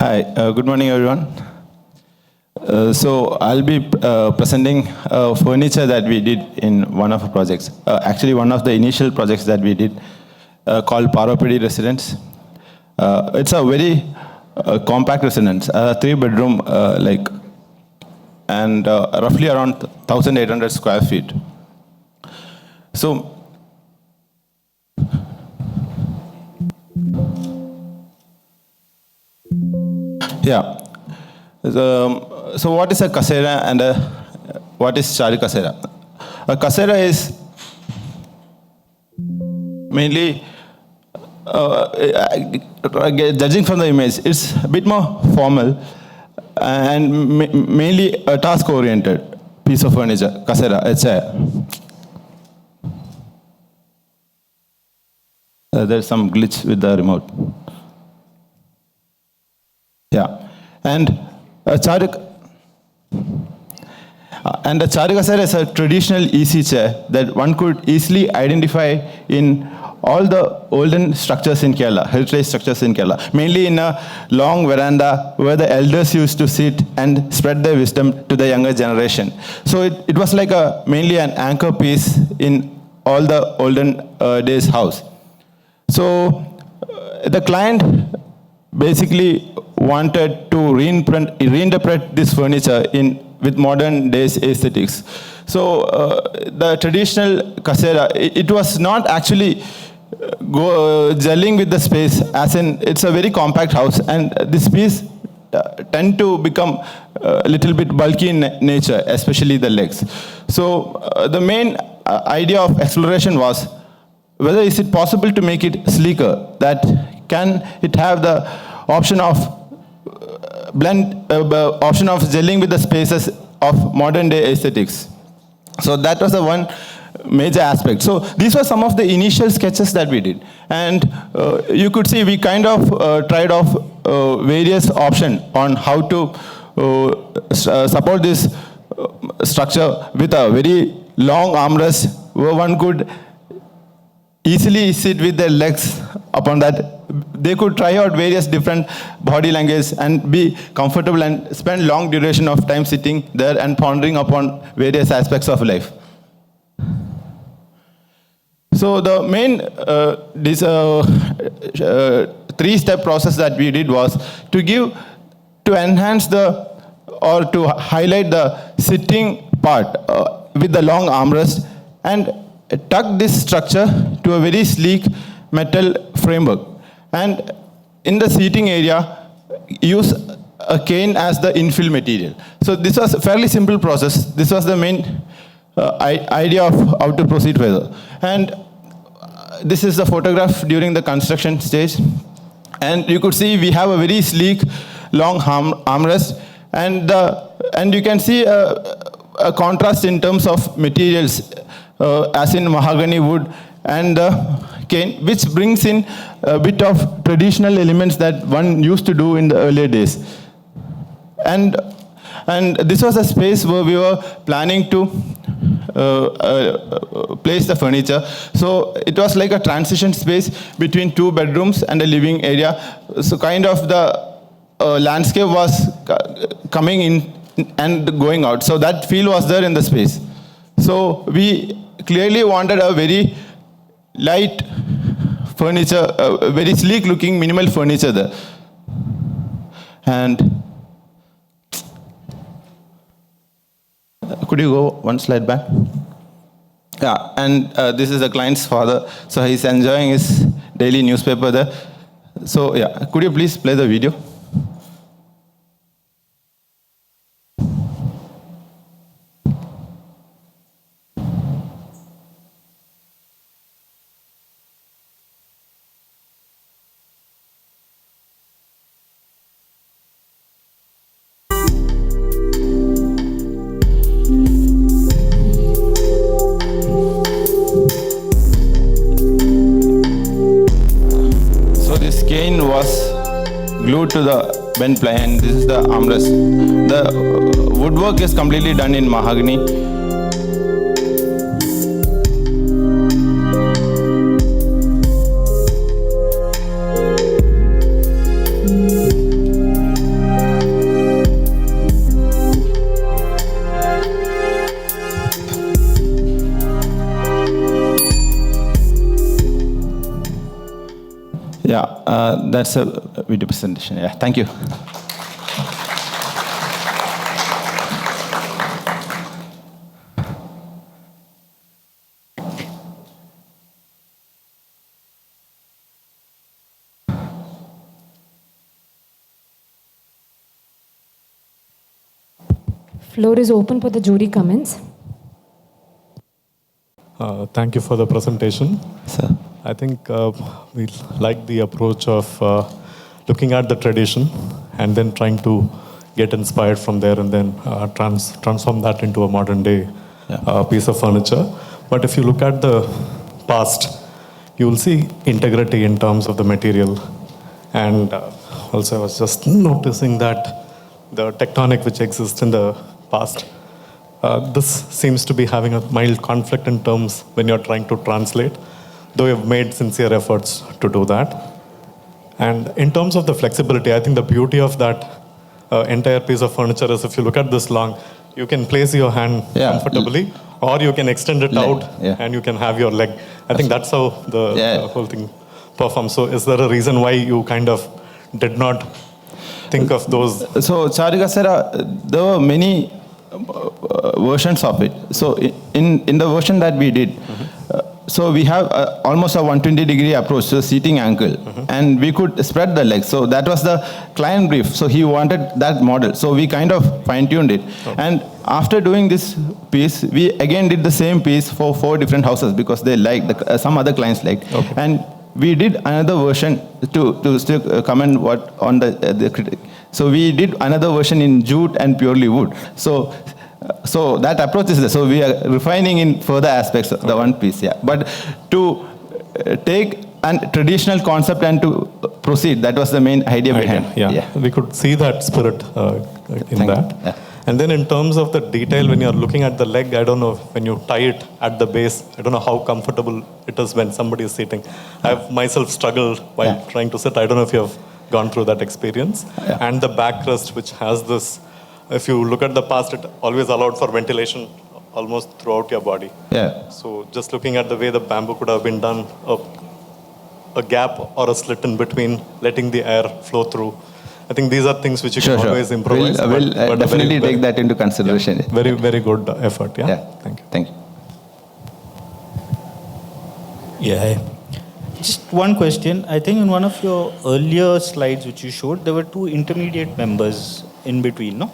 Hi, good morning, everyone. So I'll be presenting furniture that we did in one of our projects. Actually, one of the initial projects that we did called Parvapidi Residence. It's a very compact residence, 3-bedroom, and roughly around 1,800 square feet. So, yeah. So what is a casera and what is Charukasera? A casera is mainly, judging from the image, it's a bit more formal and mainly a task-oriented piece of furniture, casera, a chair. There's some glitch with the remote. Yeah, and a Charukasera is a traditional easy chair that one could easily identify in all the olden structures in Kerala, heritage structures in Kerala, mainly in a long veranda where the elders used to sit and spread their wisdom to the younger generation. So it was like mainly an anchor piece in all the olden days house. So the client basically wanted to reinterpret this furniture with modern days aesthetics. So the traditional casera, it was not actually gelling with the space, as in it's a very compact house, and this piece tend to become a little bit bulky in nature, especially the legs. So the main idea of exploration was whether is it possible to make it sleeker, that can it have the option of gelling with the spaces of modern day aesthetics. So that was the one major aspect. So these were some of the initial sketches that we did. And you could see we kind of tried off various options on how to support this structure with a very long armrest where one could easily sit with their legs upon that. They could try out various different body language and be comfortable and spend long duration of time sitting there and pondering upon various aspects of life. So the main three-step process that we did was to enhance or to highlight the sitting part with the long armrest and tuck this structure to a very sleek metal framework. And in the seating area, use a cane as the infill material. So this was a fairly simple process. This was the main idea of how to proceed further. And this is the photograph during the construction stage. And you could see we have a very sleek, long armrest. And you can see a contrast in terms of materials, as in mahogany wood and cane, which brings in a bit of traditional elements that one used to do in the earlier days. And this was a space where we were planning to place the furniture. So it was like a transition space between 2 bedrooms and a living area. So kind of the landscape was coming in and going out. So that feel was there in the space. So we clearly wanted a very light furniture, very sleek looking minimal furniture there. And could you go one slide back? Yeah, and this is the client's father. So he's enjoying his daily newspaper there. So yeah, could you please play the video? Was glued to the bent ply, and this is the armrest. The woodwork is completely done in mahogany. That's a video presentation. Yeah, thank you. Floor is open for the jury comments. Thank you for the presentation. Sir. I think we like the approach of looking at the tradition and then trying to get inspired from there and then transform that into a modern day piece of furniture. But if you look at the past, you will see integrity in terms of the material. And also I was just noticing that the tectonic which exists in the past, this seems to be having a mild conflict in terms when you're trying to translate, though you've made sincere efforts to do that. And in terms of the flexibility, I think the beauty of that entire piece of furniture is if you look at this long, you can place your hand comfortably, or you can extend it out and you can have your leg. I think that's how the whole thing performs. So is there a reason why you kind of did not think of those? So Charukasera, there were many versions of it. So in the version that we did, so we have almost a 120-degree approach to the seating angle, and we could spread the legs. So that was the client brief. So he wanted that model. So we kind of fine-tuned it. And after doing this piece, we again did the same piece for 4 different houses because they liked, some other clients liked. And we did another version to still comment what on the critic. So we did another version in jute and purely wood. So that approach is there. So we are refining in further aspects of the one piece. But to take a traditional concept and to proceed, that was the main idea behind. We could see that spirit in that. And then in terms of the detail, when you're looking at the leg, I don't know, when you tie it at the base, I don't know how comfortable it is when somebody is sitting. I've myself struggled while trying to sit. I don't know if you have gone through that experience. And the backrest, which has this, if you look at the past, it always allowed for ventilation almost throughout your body. So just looking at the way the bamboo could have been done, a gap or a slit in between, letting the air flow through. I think these are things which you can always improvise. We'll definitely take that into consideration. Very, very good effort. Thank you. Thank you. Just one question. I think in one of your earlier slides which you showed, there were 2 intermediate members in between, no?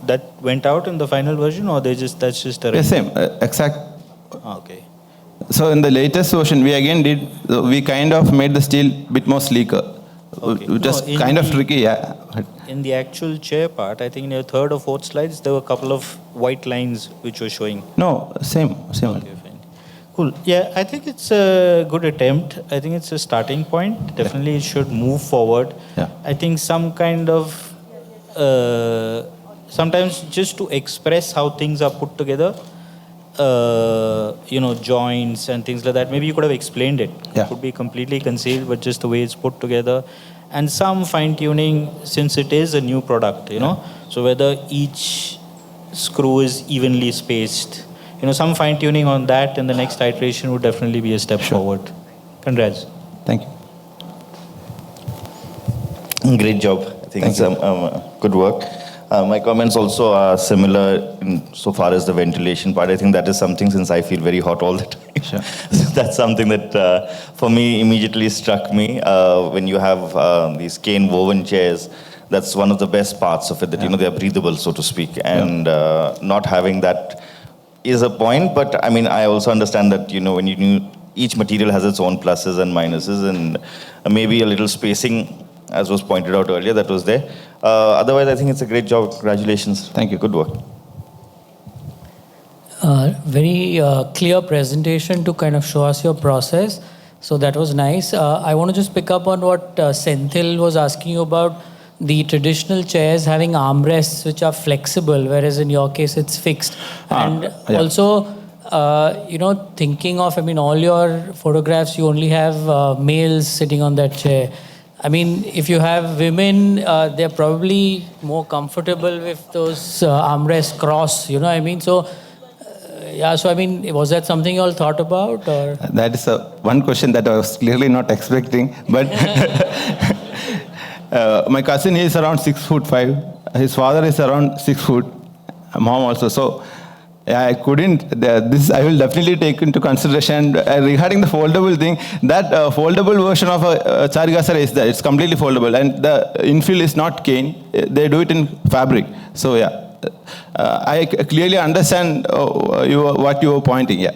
That went out in the final version, or that's just a... same, exact. Okay. So in the latest version, we kind of made the steel a bit more sleeker. Just kind of tricky, In the actual chair part, I think in your 3rd or 4th slides, there were a couple of white lines which were showing. No, same. Okay, fine. Cool. I think it's a good attempt. I think it's a starting point. Definitely it should move forward. I think some kind of, sometimes just to express how things are put together, joints and things like that. Maybe you could have explained it. It could be completely concealed, but just the way it's put together. And some fine-tuning, since it is a new product, So whether each screw is evenly spaced. Some fine-tuning on that in the next iteration would definitely be a step forward. Congrats. Thank you. Great job. I think it's good work. My comments also are similar in so far as the ventilation part. I think that is something, since I feel very hot all the time. That's something that for me immediately struck me. When you have these cane woven chairs, that's one of the best parts of it, that they are breathable, so to speak. And not having that is a point, but I mean, I also understand that, when each material has its own pluses and minuses, and maybe a little spacing, as was pointed out earlier, that was there. Otherwise, I think it's a great job. Congratulations. Thank you. Good work. Very clear presentation to kind of show us your process. So that was nice. I want to just pick up on what Senthil was asking you about, the traditional chairs having armrests which are flexible, whereas in your case it's fixed. And also, thinking of, all your photographs, you only have males sitting on that chair. If you have women, they're probably more comfortable with those armrests cross, So, Yeah, so I mean, was that something you all thought about, or? That is one question that I was clearly not expecting. But my cousin is around 6'5". His father is around 6 foot. Mom also. So I couldn't. This I will definitely take into consideration. Regarding the foldable thing, that foldable version of a Charukasera is there. It's completely foldable, and the infill is not cane. They do it in fabric. So yeah. I clearly understand what you were pointing. Yeah.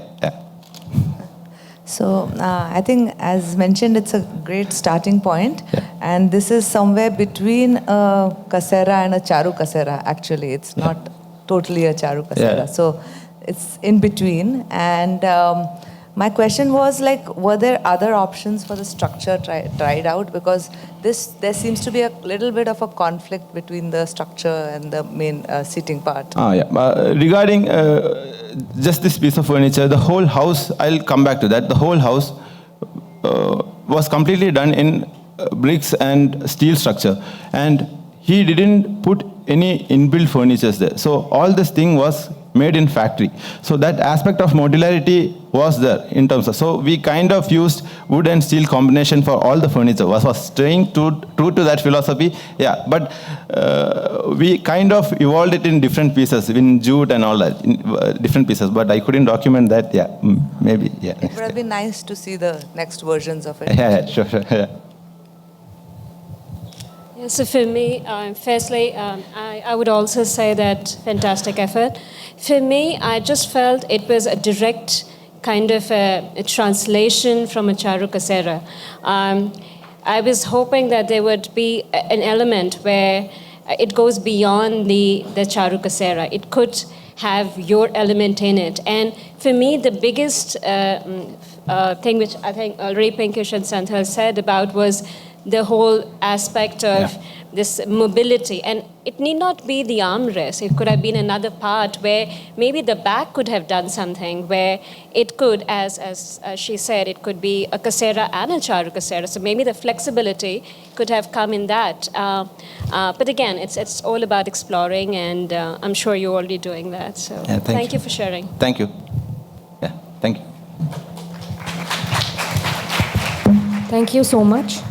So I think, as mentioned, it's a great starting point. Yeah. And this is somewhere between a Kasera and a Charukasera. Actually, it's not totally a Charukasera. Yeah. So it's in between. And my question was, like, were there other options for the structure tried out? Because there seems to be a little bit of a conflict between the structure and the main seating part. Regarding just this piece of furniture, the whole house, I'll come back to that. The whole house was completely done in bricks and steel structure. And he didn't put any inbuilt furnitures there. So all this thing was made in factory. So that aspect of modularity was there in terms of, so we kind of used wood and steel combination for all the furniture. Was staying true to that philosophy. Yeah, but we kind of evolved it in different pieces, in jute and all that, in different pieces. But I couldn't document that. Yeah, maybe. Yeah. It would have been nice to see the next versions of it. Yeah, sure. Yeah. Yeah, so for me, firstly, I would also say that fantastic effort. For me, I just felt it was a direct kind of a translation from a Charukasera. I was hoping that there would be an element where it goes beyond the Charukasera. It could have your element in it. And for me, the biggest thing which I think already Pinkish and Santhal said about was the whole aspect of this mobility. And it need not be the armrest. It could have been another part where maybe the back could have done something where it could, as she said, it could be a Kasera and a Charukasera. So maybe the flexibility could have come in that. But again, it's all about exploring, and I'm sure you're already doing that. So thank you for sharing. Thank you. Yeah, thank you. Thank you so much.